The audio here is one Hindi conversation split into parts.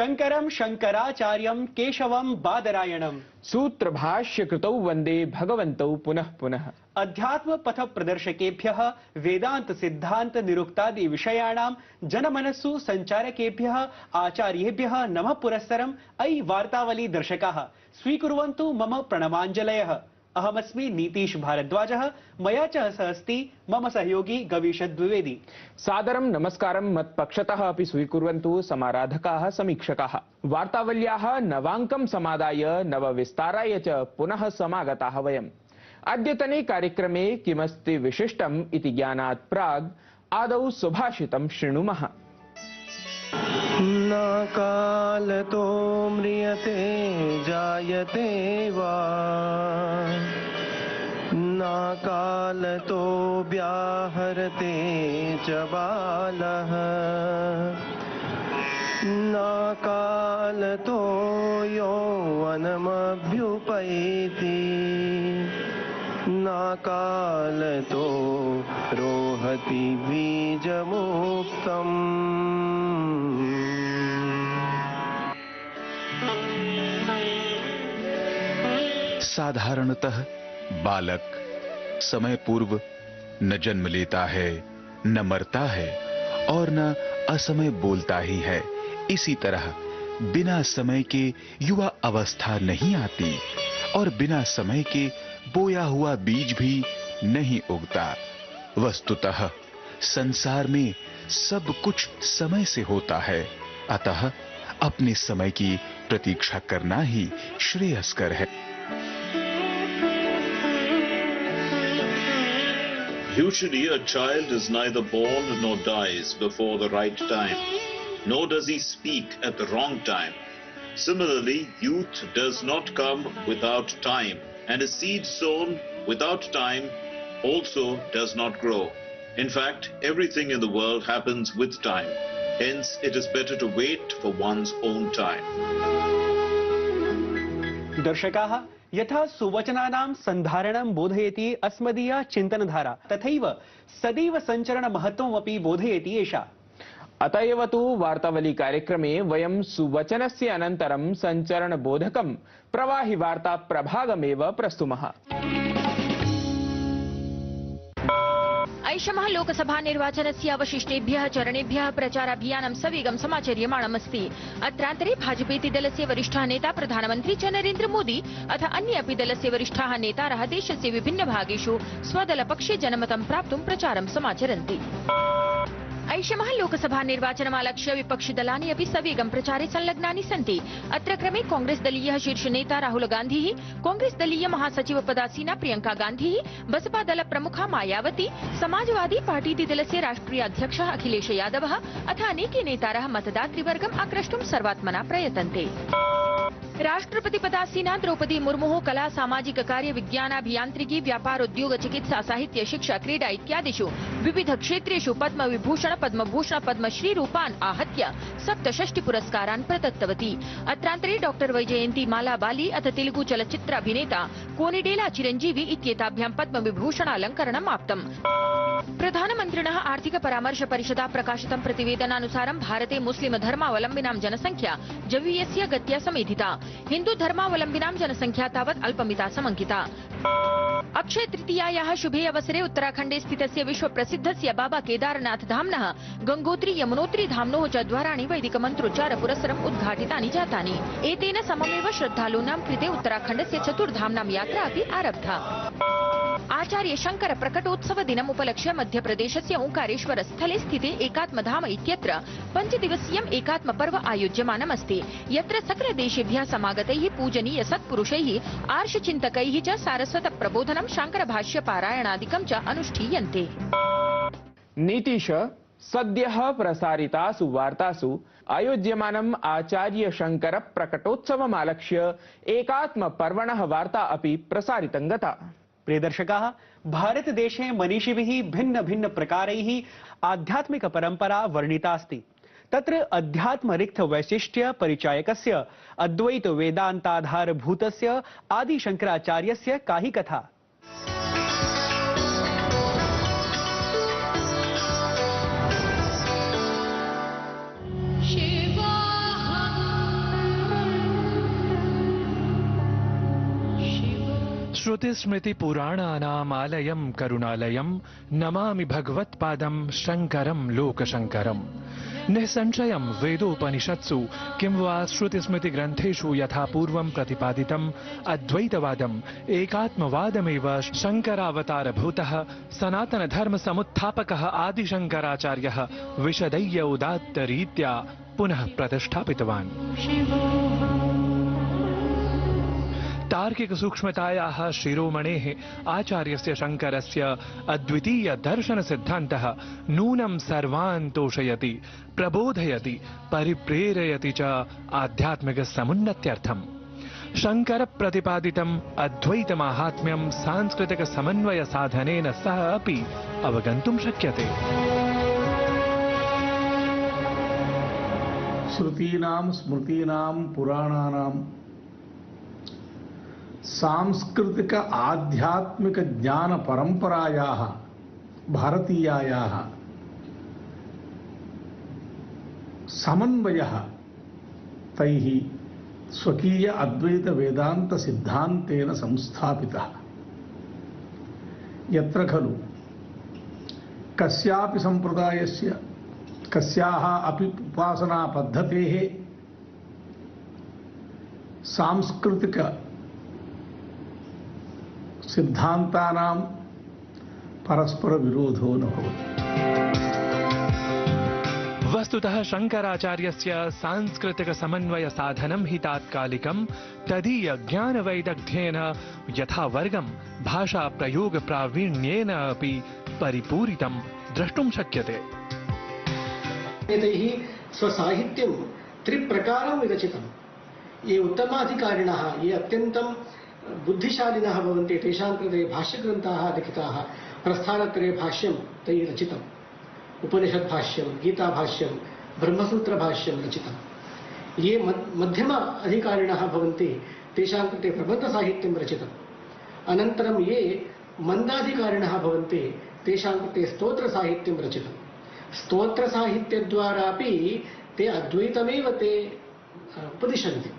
शंकरं शंकराचार्यं केशवं बादरायणं सूत्रभाष्य कृतौ वंदे भगवन्तौ पुनः पुनः। अध्यात्म पथ प्रदर्शकेभ्यः वेदांत सिद्धांत निरुक्तादि विषयाणां जनमनस्सु संचारकेभ्यः आचार्येभ्यः नमः पुरस्सरम्। अयि वार्तावली दर्शकाः स्वीकुर्वन्तु मम प्रणमाञ्जलयः। अहमस्मि नीतीश भारद्वाजः, मया च सह अस्ति मम सहयोगी गवीश द्विवेदी। सादरं नमस्कारं मत्पक्षतः अपि स्वीकुर्वन्तु समाराधकाः समीक्षकाः। वार्तावल्याः नवाङ्कं समादाय नवविस्ताराय च पुनः समागताः वयम्। अद्यतने कार्यक्रमे किमस्ति विशिष्टम् इति ज्ञानात् प्राग् आदौ सुभाषितं शृणुमः। न कालतो म्रियते जायते वा, न कालतो व्याहरते च बालः, न कालतो यौवनमभ्युपैति, न कालतो रोहति बीजमुक्तम्। साधारणतः बालक समय पूर्व न जन्म लेता है, न मरता है और न असमय बोलता ही है। इसी तरह बिना समय के युवा अवस्था नहीं आती और बिना समय के बोया हुआ बीज भी नहीं उगता। वस्तुतः संसार में सब कुछ समय से होता है, अतः अपने समय की प्रतीक्षा करना ही श्रेयस्कर है। Usually a child is neither born nor dies before the right time, nor does he speak at the wrong time. Similarly, youth does not come without time, and a seed sown without time also does not grow. In fact, everything in the world happens with time. Hence, it is better to wait for one's own time. दर्शकाः, यथा सुवचनानां संधारणं बोधयति अस्मदीया चिन्तनधारा, तथैव सदैव संचरण महत्त्वमपि बोधयति एषा। अतएव तु वार्तावली कार्यक्रमे वयं सुवचनस्य अनन्तरं संचरण बोधकं प्रवाहि वार्ता प्रभागमेव प्रस्तुमः। ऐषमः लोकसभा निर्वाचनस्य अवशिष्टेभ्यः चरणेभ्यः प्रचाराभियानं सवेगं समाचर्यमाणमस्ति। अत्रान्तरे भाजपेति दलस्य वरिष्ठः नेता प्रधानमन्त्री च नरेन्द्र मोदी अथ अन्ये अपि दलस्य वरिष्ठाः नेतारः देशस्य विभिन्नभागेषु स्वदलपक्षे जनमतं प्राप्तुं प्रचारं समाचरन्ति। ऐषमः लोकसभा निर्वाचनमालक्ष्य विपक्षिदलानि अपि सवेगं प्रचारे संलग्नानि सन्ति। अत्र क्रमे कांग्रेस दलीयः शीर्षनेता राहुल गान्धी, कांग्रेस दलीय महासचिव पदासीना प्रियंका गान्धी, बसपा दल प्रमुखा मायावती, समाजवादी पार्टी दलस्य राष्ट्रीय अध्यक्षः अखिलेश यादवः अथ अनेके नेतारः मतदातृवर्गम् आक्रष्टुं सर्वात्मना प्रयतन्ते। राष्ट्रपति पदासीना द्रौपदी मुर्मुः कला सामाजिक कार्य विज्ञानाभियान्त्रिकी व्यापार उद्योग चिकित्सा साहित्य शिक्षा क्रीडा इत्यादिषु विविध क्षेत्रेषु पद्म विभूषण पद्मभूषण पद्मश्री रूपान् आहत्य 67 पुरस्कारान् प्रदत्तवती। अत्रान्तरे डॉक्टर वैजयन्ती माला बाली अथ तेलुगु चलच्चित्राभिनेता कोनिडेला चिरञ्जीवी इत्येताभ्यां पद्म विभूषणालङ्करणम् आप्तम्। प्रधानमन्त्रिणः आर्थिक परामर्श परिषदा प्रकाशितं प्रतिवेदनानुसारं भारते मुस्लिम धर्मावलम्बिनां जनसंख्या जवीयस्य गत्या समेधिता। हिन्दू धर्मावलम्बिनां जनसंख्या तावत् अल्पमिता समङ्किता। अक्षय तृतीयायाः शुभे अवसरे उत्तराखण्डे स्थितस्य विश्व प्रसिद्धस्य बाबा केदारनाथ धाम्नः गंगोत्री यमुनोत्री धाम्नोः च द्वाराणि वैदिक मन्त्रोच्चार पुरस्सरम् उद्घाटितानि जातानि। एतेन सममेव श्रद्धालूनां कृते उत्तराखण्डस्य चतुर्धाम्नां यात्रा अपि आरब्धा। आचार्य शंकर प्रकटोत्सव दिनम् उपलक्ष्य मध्यप्रदेशस्य ओंकारेश्वर स्थले स्थिते एकात्मधाम इत्यत्र 5 दिवसीयम् एकात्म पर्व आयोज्यमानमस्ति, यत्र सकलदेशेभ्यः समागतैः पूजनीय सत्पुरुषैः आर्षचिन्तकैः च सारस्वत प्रबोधनं शांकर भाष्य पारायणादिकं च अनुष्ठीयन्ते। नीतीश, सद्यः प्रसारितासु वार्तासु आयोज्यमानम् आचार्य शंकर प्रकटोत्सवमालक्ष्य एकात्म पर्वणः वार्ता अपि प्रसारितं गता। प्रिय दर्शकाः, भारतदेशे मनीषिभिः भिन्न भिन्न प्रकारैः आध्यात्मिक परंपरा वर्णिता अस्ति। तत्र अध्यात्मरिक्त वैशिष्ट्य परिचायकस्य अद्वैत वेदांताधारभूतस्य आदि शंकराचार्यस्य काहि कथा। शिवाहं श्रुतिस्मृतिपुराणानामालयं करुणालयं नमामि भगवत्पादं शङ्करं लोकशङ्करम्। निःसंशयं वेदोपनिषत्सु किं वा श्रुतिस्मृतिग्रन्थेषु यथा पूर्वं प्रतिपादितम् अद्वैतवादम् एकात्मवादमेव शङ्करावतारभूतः सनातनधर्मसमुत्थापकः आदिशङ्कराचार्यः विशदय्य उदात्तरीत्या पुनः प्रतिष्ठापितवान्। तार्किक सूक्ष्मतायाः शिरोमणेः आचार्यस्य शङ्करस्य अद्वितीय दर्शन सिद्धान्तः नूनं सर्वान् तोषयति, प्रबोधयति, परिप्रेरयति च आध्यात्मिक समुन्नत्यर्थम्। शङ्कर प्रतिपादितम् अद्वैत माहात्म्यं सांस्कृतिक समन्वय साधनेन सह अपि अवगन्तुं शक्यते। श्रुतीनां स्मृतीनां पुराणानां सांस्कृतिक आध्यात्मिक ज्ञान परंपरायाः भारतीयायाः समन्वयः तैः स्वकीय अद्वैत वेदांत सिद्धान्तेन संस्थापितः। यत्र खलु कस्यापि संप्रदायस्य कस्याः अपि उपासना पद्धतेः सांस्कृतिक सिद्धांतानां परस्पर विरोधो न भवति। वस्तुतः शङ्कराचार्यस्य सांस्कृतिक समन्वय साधनं हि तात्कालिकं तदीय ज्ञानवैदग्ध्येन यथा वर्गं भाषा प्रयोग प्रावीण्येन अपि परिपूरितं द्रष्टुं शक्यते। एतैः स्वसाहित्यं त्रिप्रकारं विरचितं। ये उत्तमाधिकारिणः, ये अत्यन्तं बुद्धिशालिनः भवन्ति तेषां कृते भाष्यग्रन्थाः लिखिताः। प्रस्थानत्रये भाष्यं तैः रचितम्, उपनिषद्भाष्यं, गीताभाष्यं, ब्रह्मसूत्रभाष्यं रचितम्। ये मध्यम अधिकारिणः भवन्ति तेषां कृते प्रबन्धसाहित्यं रचितम्। अनन्तरं ये मन्दाधिकारिणः भवन्ति तेषां कृते स्तोत्रसाहित्यं रचितम्। स्तोत्रसाहित्यद्वारापि ते अद्वैतमेव ते उपदिशन्ति।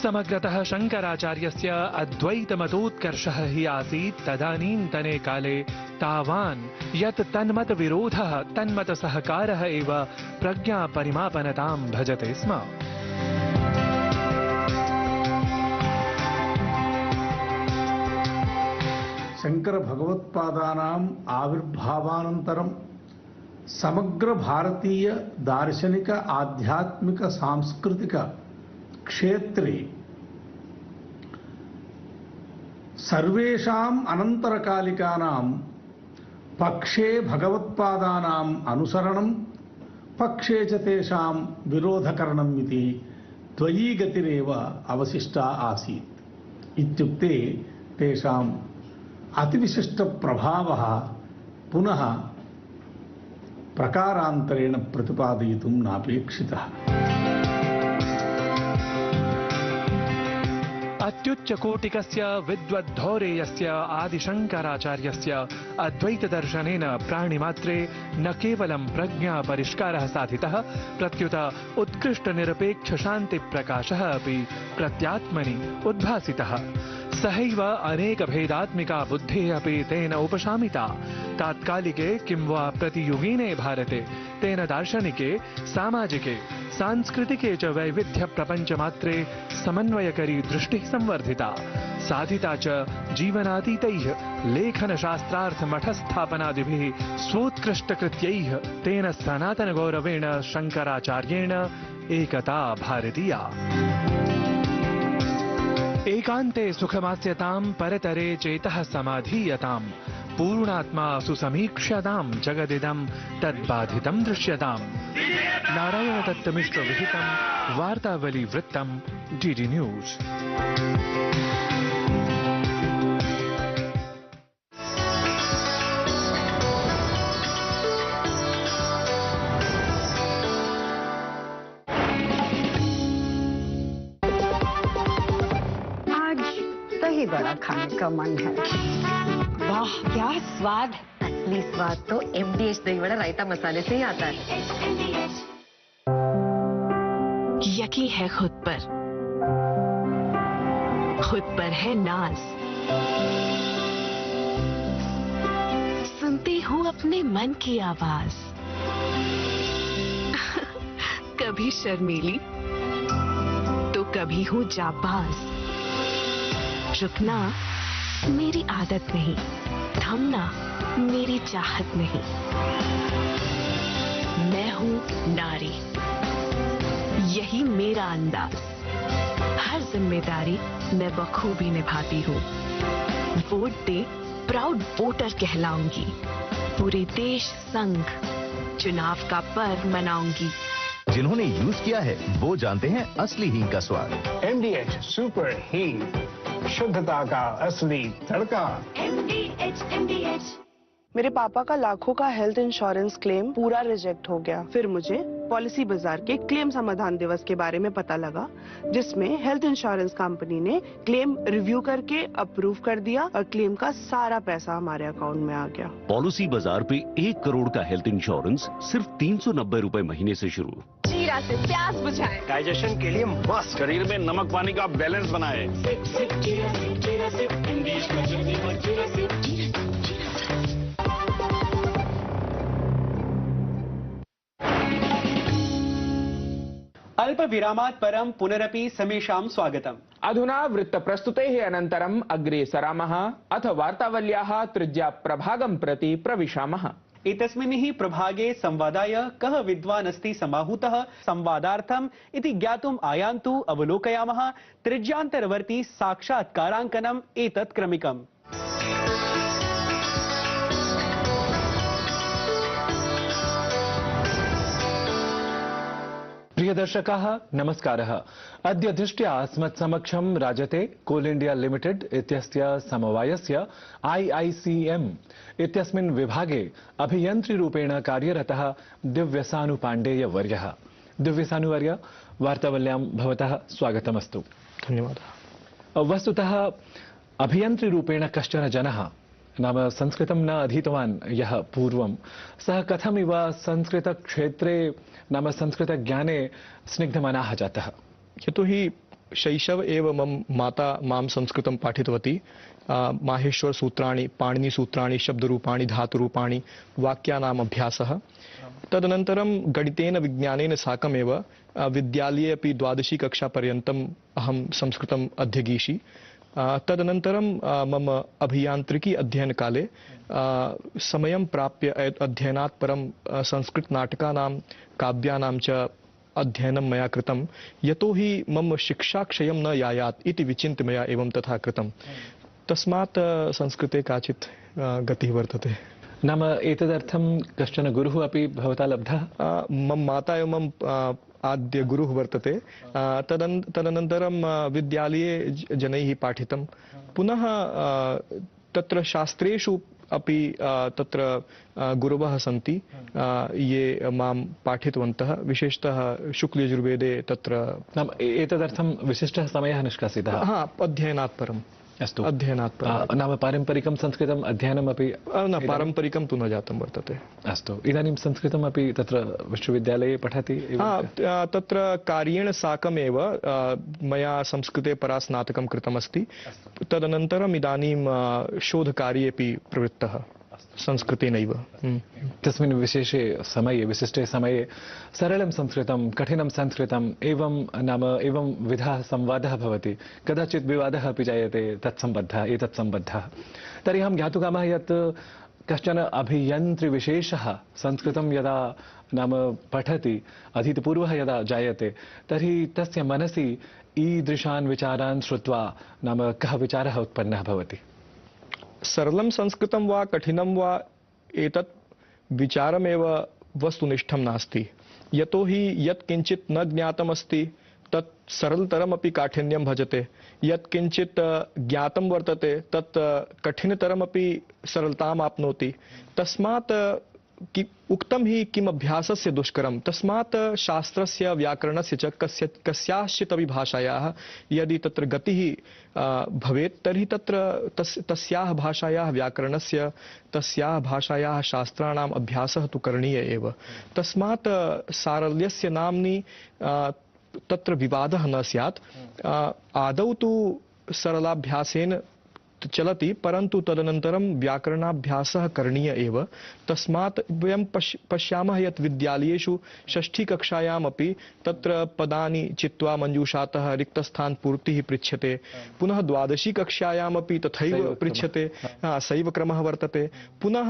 समग्रतः शङ्कराचार्यस्य अद्वैतमतोत्कर्षः हि आसीत् तदानीन्तने काले तावान् यत् तन्मत विरोधः तन्मत सहकारः एव प्रज्ञापरिमापनतां भजते स्म। शंकर भगवत्पादानाम् आविर्भावानन्तरं समग्र भारतीय दार्शनिक आध्यात्मिक सांस्कृतिक क्षेत्रे सर्वेषाम् अनन्तरकालिकानां पक्षे भगवत्पादानाम् अनुसरणं पक्षे च तेषां विरोधकरणम् इति द्वयी गतिरेव अवशिष्टा आसीत्। इत्युक्ते तेषाम् अतिविशिष्टप्रभावः पुनः प्रकारान्तरेण प्रतिपादयितुं नापेक्षितः। अत्युच्चकोटिकस्य विद्वद्धौरेयस्य आदिशङ्कराचार्यस्य अद्वैतदर्शनेन प्राणिमात्रे न केवलं प्रज्ञापरिष्कारः साधितः, प्रत्युत उत्कृष्टनिरपेक्षशान्तिप्रकाशः अपि प्रत्यात्मनि उद्भासितः। सहैव अनेकभेदात्मिका बुद्धिः अपि तेन उपशामिता। तात्कालिके किं वा प्रतियुगीने भारते तेन दार्शनिके, सामाजिके, सांस्कृतिके च वैविध्यप्रपञ्चमात्रे समन्वयकरी दृष्टिः संवर्धिता, साधिता च जीवनातीतैः लेखनशास्त्रार्थमठस्थापनादिभिः स्वोत्कृष्टकृत्यैः तेन सनातनगौरवेण शङ्कराचार्येण एकता भारतीया। एकान्ते सुखमास्यतां परतरे चेतः समाधीयताम्, पूर्णात्मा सुसमीक्ष्यतां जगदिदं तद्बाधितं दृश्यताम्। नारायणदत्तमिश्र विहितं वार्तावली वृत्तं डीडी न्यूज। दही बड़ा खाने का मन है। वाह क्या स्वाद! असली स्वाद तो MDH दही बड़ा रायता मसाले से ही आता है। यकीन है खुद पर, खुद पर है नाज। सुनती हूँ अपने मन की आवाज। कभी शर्मीली तो कभी हूँ जाबाज। रुकना मेरी आदत नहीं, थमना मेरी चाहत नहीं। मैं हूँ नारी, यही मेरा अंदाज। हर जिम्मेदारी मैं बखूबी निभाती हूँ। वोट दे, प्राउड वोटर कहलाऊंगी। पूरे देश संग चुनाव का पर्व मनाऊंगी। जिन्होंने यूज किया है वो जानते हैं असली हींग का स्वाद। MDH सुपर हींग, शुद्धता का असली तड़का। MDH। मेरे पापा का लाखों का हेल्थ इंश्योरेंस क्लेम पूरा रिजेक्ट हो गया। फिर मुझे पॉलिसी बाजार के क्लेम समाधान दिवस के बारे में पता लगा, जिसमें हेल्थ इंश्योरेंस कंपनी ने क्लेम रिव्यू करके अप्रूव कर दिया और क्लेम का सारा पैसा हमारे अकाउंट में आ गया। पॉलिसी बाजार पे 1 करोड़ का हेल्थ इंश्योरेंस सिर्फ 390 रुपए महीने से शुरू। जीरा से प्यास बुझाए, डाइजेशन के लिए मस्त, शरीर में नमक पानी का बैलेंस बनाए। अल्पविरामात् परं पुनरपि समेषां स्वागतम्। अधुना वृत्तप्रस्तुतेः अनन्तरम् अग्रे सरामः अथ वार्तावल्याः तृतीयप्रभागं प्रति प्रविशामः। एतस्मिन् हि प्रभागे संवादाय कः विद्वान् अस्ति समाहूतः संवादार्थम् इति ज्ञातुम् आयान्तु अवलोकयामः त्रिज्यान्तरवर्ती साक्षात्काराङ्कनम् एतत् क्रमिकम्। प्रिय दर्शकाः नमस्कारः। अद्य दृष्ट्या अस्मत्समक्षं राजते कोल इंडिया लिमिटेड इत्यस्य समवायस्य IICM इत्यस्मिन् विभागे अभियन्त्रीरूपेण कार्यरतः दिव्यसानु पाण्डेय वर्यः। दिव्यसानु वर्य, वार्तावल्यां भवतः स्वागतमस्तु। धन्यवादः। वस्तुतः अभियन्त्रीरूपेण कश्चन जनः, नाम संस्कृतं न अधीतवान् यः पूर्वं, सः कथमिव संस्कृतक्षेत्रे नाम संस्कृतज्ञाने स्निग्धमनः जातः? यतोहि शैशव एव मम माता मां संस्कृतं पाठितवती। माहेश्वर सूत्राणि, पाणिनि सूत्राणि, शब्दरूपाणि, धातुरूपाणि, वाक्यानाम् अभ्यासः। तदनन्तरं गणितेन विज्ञानेन साकमेव विद्यालये अपि 12शी कक्षापर्यन्तम् अहं संस्कृतम् अध्यगीषि। तदनन्तरं मम अभियान्त्रिकी अध्ययनकाले समयं प्राप्य अध्ययनात् परं संस्कृतनाटकानां, काव्यानां च अध्ययनं मया कृतं। यतोहि मम शिक्षाक्षयं न यायात् इति विचिन्त्य मया एवं तथा कृतं। तस्मात् संस्कृते काचित् गतिः वर्तते। नाम एतदर्थं कश्चन गुरुः अपि भवता लब्धः? मम माता एव मम आद्य गुरुः वर्तते। तदनन्तरं विद्यालये जनैः पाठितं। पुनः तत्र शास्त्रेषु अपि तत्र गुरवः सन्ति ये मां पाठितवन्तः। विशेषतः शुक्लयजुर्वेदे तत्र नाम एतदर्थं विशिष्टः समयः निष्कासितः? अध्ययनात् परम्। अस्तु, अध्ययनात् परं। नाम पारम्परिकं संस्कृतम् अध्ययनमपि? न, पारम्परिकं तु न जातं वर्तते। अस्तु, इदानीं संस्कृतमपि तत्र विश्वविद्यालये पठति? तत्र कार्येण साकमेव मया संस्कृते परास्नातकं कृतमस्ति। तदनन्तरम् इदानीं शोधकार्येऽपि प्रवृत्तः संस्कृतेनैव। तस्मिन् विशेषे समये, विशिष्टे समये सरलं संस्कृतं, कठिनं संस्कृतम् एवं नाम एवं विधः संवादः भवति। कदाचित् विवादः अपि जायते तत्सम्बद्धः, एतत्सम्बद्धः। तर्हि अहं ज्ञातुकामः यत् कश्चन अभियन्त्रिविशेषः संस्कृतं यदा नाम पठति, अधीतपूर्वः यदा जायते, तर्हि तस्य मनसि ईदृशान् विचारान् श्रुत्वा नाम कः विचारः उत्पन्नः भवति? सरलं संस्कृतं वा कठिनं वा एतत् विचारमेव वस्तुनिष्ठं नास्ति। यतोहि यत् किञ्चित् न ज्ञातमस्ति तत् सरलतरमपि काठिन्यं भजते। यत् किञ्चित् ज्ञातं वर्तते तत् कठिनतरमपि सरलताम् आप्नोति। तस्मात् उक्तं हि किम् अभ्यासस्य दुष्करं। तस्मात् शास्त्रस्य, व्याकरणस्य च कस्याश्चित् अपि भाषायाः यदि तत्र गतिः भवेत् तर्हि तत्र तस्याः भाषायाः व्याकरणस्य, तस्याः भाषायाः शास्त्राणाम् अभ्यासः तु करणीय एव। तस्मात् सारल्यस्य नाम्नि तत्र विवादः न स्यात्। आदौ तु सरलाभ्यासेन चलति, परन्तु तदनन्तरं व्याकरणाभ्यासः करणीय एव। तस्मात् वयं पश्यामः यत् विद्यालयेषु षष्ठीकक्षायामपि तत्र पदानि चित्वा मञ्जूषातः रिक्तस्थानपूर्तिः पृच्छ्यते। पुनः द्वादशीकक्षायामपि तथैव पृच्छ्यते, सैव क्रमः वर्तते। पुनः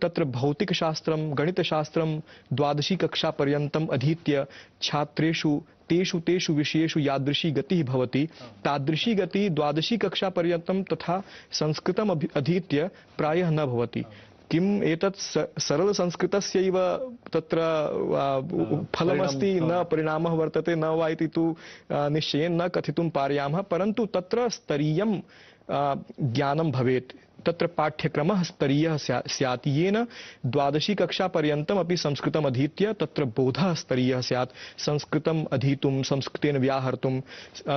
तत्र भौतिकशास्त्रं गणितशास्त्रं द्वादशीकक्षापर्यन्तम् अधीत्य छात्रेषु तेषु विषयेषु यादृशी गतिः भवति तादृशी गतिः द्वादशी कक्षा पर्यन्तं तथा संस्कृतम् अधीत्य प्रायः न भवति। किम् एतत् सरल संस्कृतस्यैव तत्र फलमस्ति न परिणामः वर्तते न वा इति तु निश्चयेन न कथितुं पारयामः, परन्तु तत्र स्तरीयं ज्ञानं भवेत्, तत्र पाठ्यक्रमः स्तरीयः स्यात्, येन द्वादशी कक्षा पर्यन्तम् अपि संस्कृतम् अधीत्य तत्र बोधः स्तरीयः स्यात्। संस्कृतम् अधीतुं संस्कृतेन व्याहर्तुं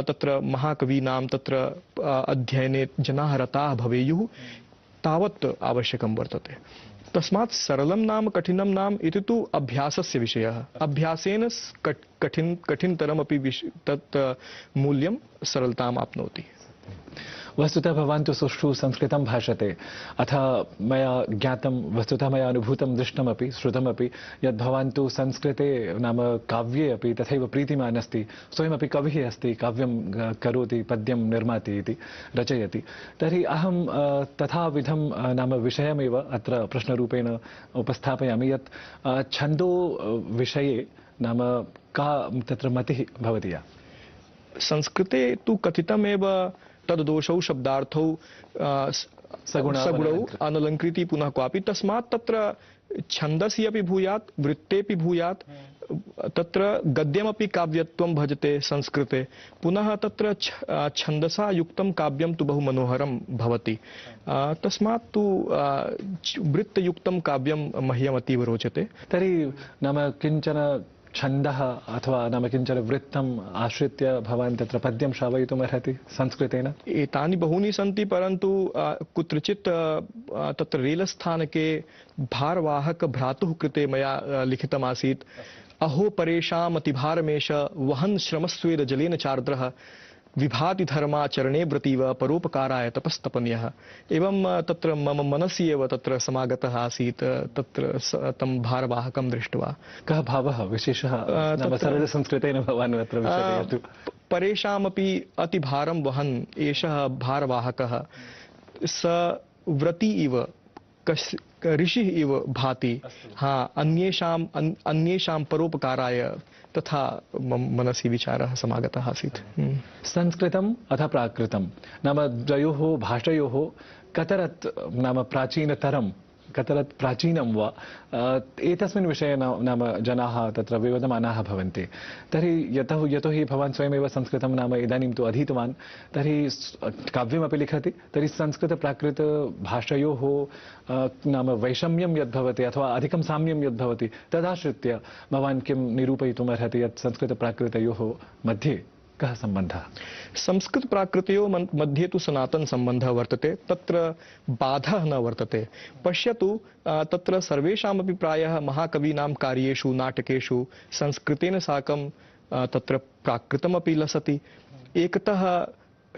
तत्र महाकवीनां तत्र अध्ययने जनाः रताः भवेयुः, तावत् आवश्यकं वर्तते। तस्मात् सरलं नाम कठिनं नाम इति तु अभ्यासस्य विषयः। अभ्यासेन कठिनतरमपि तत् मूल्यं सरलताम् आप्नोति। वस्तुतः भवान् तु सुष्ठु संस्कृतं भाषते, अथ मया ज्ञातं, वस्तुतः मया अनुभूतं, दृष्टमपि श्रुतमपि यत् भवान् तु संस्कृते नाम काव्ये अपि तथैव प्रीतिमान् अस्ति, स्वयमपि कविः अस्ति, काव्यं करोति, पद्यं निर्माति इति रचयति। तर्हि अहं तथाविधं नाम विषयमेव अत्र प्रश्नरूपेण उपस्थापयामि यत् छन्दो विषये नाम का तत्र मतिः भवति या? संस्कृते तु कथितमेव तद्दोषौ शब्दार्थौ सगुणौ अनलङ्कृति पुनः क्वापि, तस्मात् तत्र छन्दसि अपि भूयात् वृत्तेपि भूयात्, तत्र गद्यमपि काव्यत्वं भजते संस्कृते। पुनः तत्र छन्दसा युक्तं काव्यं तु बहु मनोहरं भवति, तस्मात् तु वृत्तयुक्तं काव्यं मह्यमतीव रोचते। तर्हि नाम किञ्चन छन्दः अथवा नाम किञ्चन वृत्तम् आश्रित्य भवान् तत्र पद्यं श्रावयितुम् अर्हति संस्कृतेन? एतानि बहूनि सन्ति, परन्तु कुत्रचित् तत्र रेलस्थानके भारवाहक भ्रातुः कृते मया लिखितमासीत्, अहो परेषाम् अतिभारमेष वहन् श्रमस्वेद जलेन चार्द्रः विभाति धर्माचरणे व्रतीव परोपकाराय तपस्तपन्यः। एवं तत्र मम मनसि एव तत्र समागतः आसीत् तत्र तं भारवाहकं दृष्ट्वा। कः भावः विशेषः नाम सरलसंस्कृतेन भवान् अत्र विशदयतु? परेषामपि अतिभारं वहन् एषः भारवाहकः, स व्रती इव ऋषिः इव भाति, अन्येषां परोपकाराय, तथा मनसि विचारः समागतः आसीत्। संस्कृतम् अथ प्राकृतं नाम द्वयोः भाषयोः कतरत् नाम प्राचीनतरं, कतरत् प्राचीनं वा, एतस्मिन् विषये नाम जनाः तत्र विवदमानाः भवन्ति। तर्हि यतोहि भवान् स्वयमेव संस्कृतं नाम इदानीं तु अधीतवान्, तर्हि काव्यमपि लिखति, तर्हि संस्कृतप्राकृतभाषयोः नाम वैषम्यं यद्भवति अथवा अधिकं साम्यं यद्भवति तदाश्रित्य भवान् किं निरूपयितुमर्हति यत् संस्कृतप्राकृतयोः मध्ये कः सम्बन्धः? संस्कृत प्राकृतयोः मध्ये तु सनातन सम्बन्धः वर्तते, तत्र बाधः न वर्तते। पश्यतु तत्र सर्वेषामपि प्रायः महाकवीनां कार्येषु नाटकेषु संस्कृतेन साकं तत्र प्राकृतमपि लसति। एकतः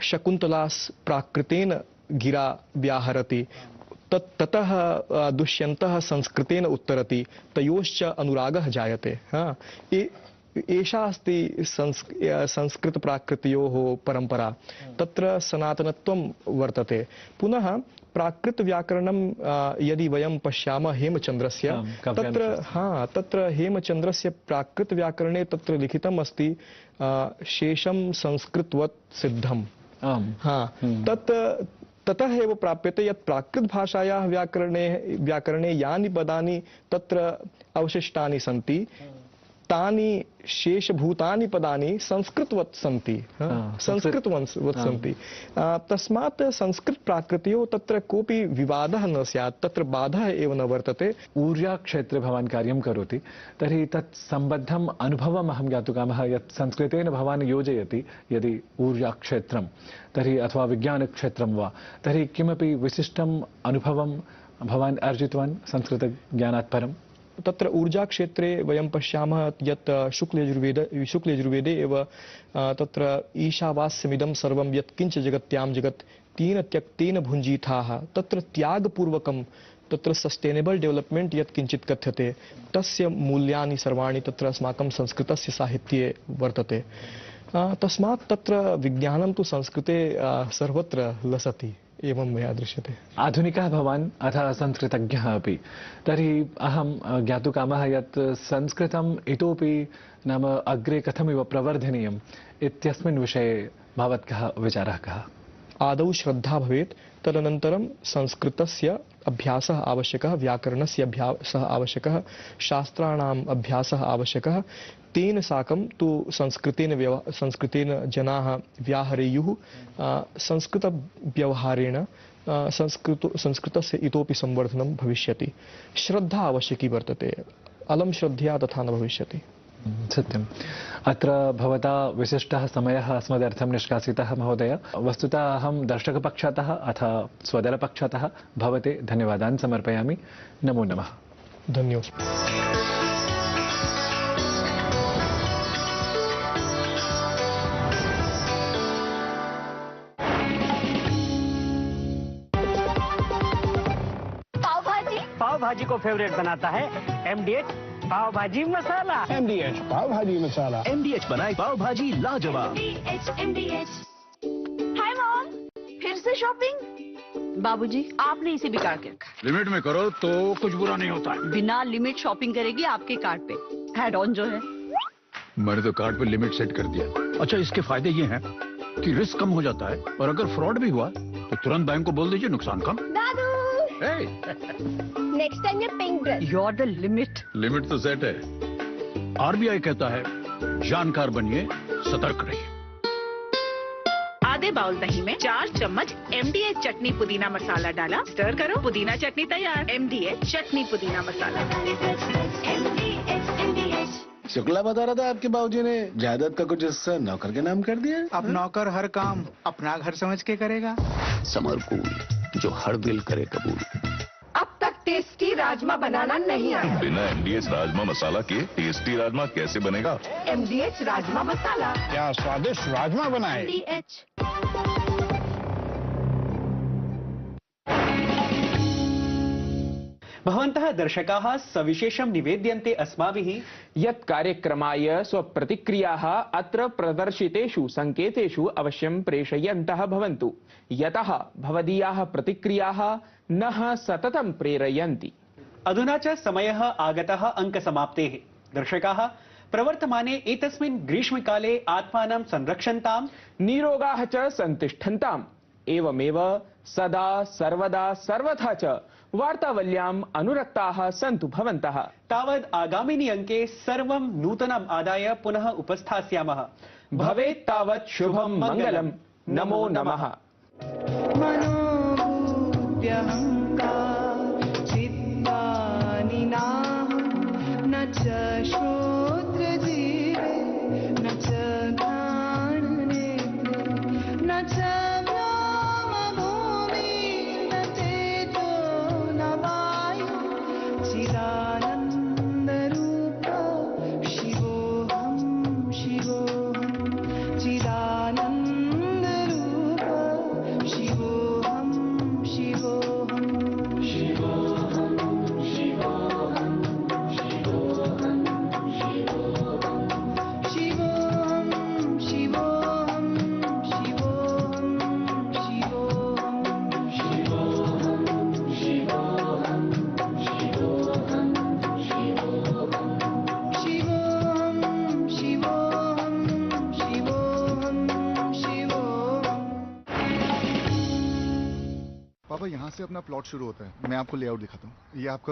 शकुन्तला प्राकृतेन गिरा व्याहरति, ततः दुष्यन्तः संस्कृतेन उत्तरति, तयोश्च अनुरागः जायते। एषा अस्ति संस्कृतप्राकृतयोः परम्परा, तत्र सनातनत्वं वर्तते। पुनः प्राकृतव्याकरणं यदि वयं पश्यामः हेमचन्द्रस्य, तत्र हेमचन्द्रस्य प्राकृतव्याकरणे तत्र लिखितम् अस्ति शेषं संस्कृतवत् सिद्धम्। ततः एव प्राप्यते यत् प्राकृतभाषायाः व्याकरणे यानि पदानि तत्र अवशिष्टानि सन्ति तानि शेषभूतानि पदानि संस्कृतवत् सन्ति, संस्कृतवत् सन्ति। तस्मात् संस्कृत प्राकृतयोः तत्र कोऽपि विवादः न स्यात्, तत्र बाधः एव न वर्तते। ऊर्जाक्षेत्रे भवान् कार्यं करोति, तर्हि तत् सम्बद्धम् अनुभवम् अहं ज्ञातुकामः यत् संस्कृतेन भवान् योजयति यदि ऊर्जाक्षेत्रं तर्हि अथवा विज्ञानक्षेत्रं वा, तर्हि किमपि विशिष्टम् अनुभवं भवान् अर्जितवान् संस्कृतज्ञानात् परम्? तत्र ऊर्जाक्षेत्रे वयं पश्यामः यत् शुक्लयजुर्वेदे एव तत्र ईशावास्यमिदं सर्वं यत्किञ्च जगत्यां जगत् तेन त्यक्तेन भुञ्जीथाः तत्र त्यागपूर्वकं तत्र सस्टेनेबल डेवलपमेंट यत् किञ्चित् कथ्यते तस्य मूल्यानि सर्वाणि तत्र अस्माकं संस्कृतस्य साहित्ये वर्तते। तस्मात् तत्र विज्ञानं तु संस्कृते सर्वत्र लसति एवं मया दृश्यते। आधुनिकः भवान् अथवा संस्कृतज्ञः अपि, तर्हि अहं ज्ञातुकामः यत् संस्कृतम् इतोपि नाम अग्रे कथमिव प्रवर्धनीयम् इत्यस्मिन् विषये भवतः विचारः कः? आदौ श्रद्धा भवेत्, तदनन्तरं संस्कृतस्य अभ्यासः आवश्यकः, व्याकरणस्य अभ्यासः आवश्यकः, शास्त्राणाम् अभ्यासः आवश्यकः। तेन साकं तु संस्कृतेन जनाः व्याहरेयुः। संस्कृतव्यवहारेण संस्कृतस्य इतोपि संवर्धनं भविष्यति। श्रद्धा आवश्यकी वर्तते, अलं श्रद्धया तथा न भविष्यति। सत्यम्। अत्र भवता विशिष्टः समयः अस्मदर्थं निष्कासितः महोदय। वस्तुतः अहं दर्शकपक्षतः अथ स्वदलपक्षतः भवते धन्यवादान् समर्पयामि। नमो नमः। धन्यवादः। पाव भाजी को फेवरेट बनाता है MDH पाव भाजी मसाला। MDH पाव भाजी मसाला। MDH बनाए पाव भाजी लाजवाब। हाय मॉम, फिर से शॉपिंग? बाबूजी आपने इसे बिगाड़ के रखा। लिमिट में करो तो कुछ बुरा नहीं होता। बिना लिमिट शॉपिंग करेगी आपके कार्ड पे हेड ऑन जो है। मैंने तो कार्ड पे लिमिट सेट कर दिया। अच्छा, इसके फायदे ये हैं कि रिस्क कम हो जाता है और अगर फ्रॉड भी हुआ तो तुरंत बैंक को बोल दीजिए, नुकसान कम। दादू नेक्स्ट टाइम ये pink dress. You are the limit. Limit तो सेट है। RBI कहता है जानकार बनिए, सतर्क रहिए। आधे बाउल दही में 4 चम्मच MDH चटनी पुदीना मसाला डाला, स्टर करो, पुदीना चटनी तैयार। MDH चटनी पुदीना मसाला। शुक्ला बता रहा था आपके बाबूजी ने जायदाद का कुछ हिस्सा नौकर के नाम कर दिया। अब नौकर हर काम अपना घर समझ के करेगा। समरकूल जो हर दिल करे कबूल। अब तक टेस्टी राजमा बनाना नहीं आया। बिना MDH राजमा मसाला के टेस्टी राजमा कैसे बनेगा? MDH राजमा मसाला। क्या स्वादिष्ट राजमा बनाए। MDH। भवन्तः दर्शकाः सविशेषं निवेद्यन्ते अस्माभिः यत् कार्यक्रमाय स्वप्रतिक्रियाः अत्र प्रदर्शितेषु सङ्केतेषु अवश्यं प्रेषयन्तः भवन्तु, यतः भवदीयाः प्रतिक्रियाः नः सततं प्रेरयन्ति। अधुना च समयः आगतः अङ्कसमाप्तेः। दर्शकाः, प्रवर्तमाने एतस्मिन् ग्रीष्मकाले आत्मानं संरक्षन्तां, निरोगाः च सन्तिष्ठन्ताम्, एवमेव सदा सर्वदा सर्वथा च वार्तावल्याम् अनुरक्ताः सन्तु भवन्तः। तावद् आगामिनि अङ्के सर्वं नूतनम् आदाय पुनः उपस्थास्यामः। भवेत् तावत् शुभं मङ्गलम्। नमो नमः। न च श्रोत्रजीवे न च घ्राणनेत्रे न च व्योमभूमि न तेजो न वायु चिदानन्दरूप शिवोऽहं शिवोऽहं चिदानन्दरूप शिवोऽहं शिवोऽहं शिवोऽहं शिवोऽहं पापा यहाँ से अपना प्लॉट शुरू होता है। मैं आपको लेआउट दिखाता हूँ। ये आपका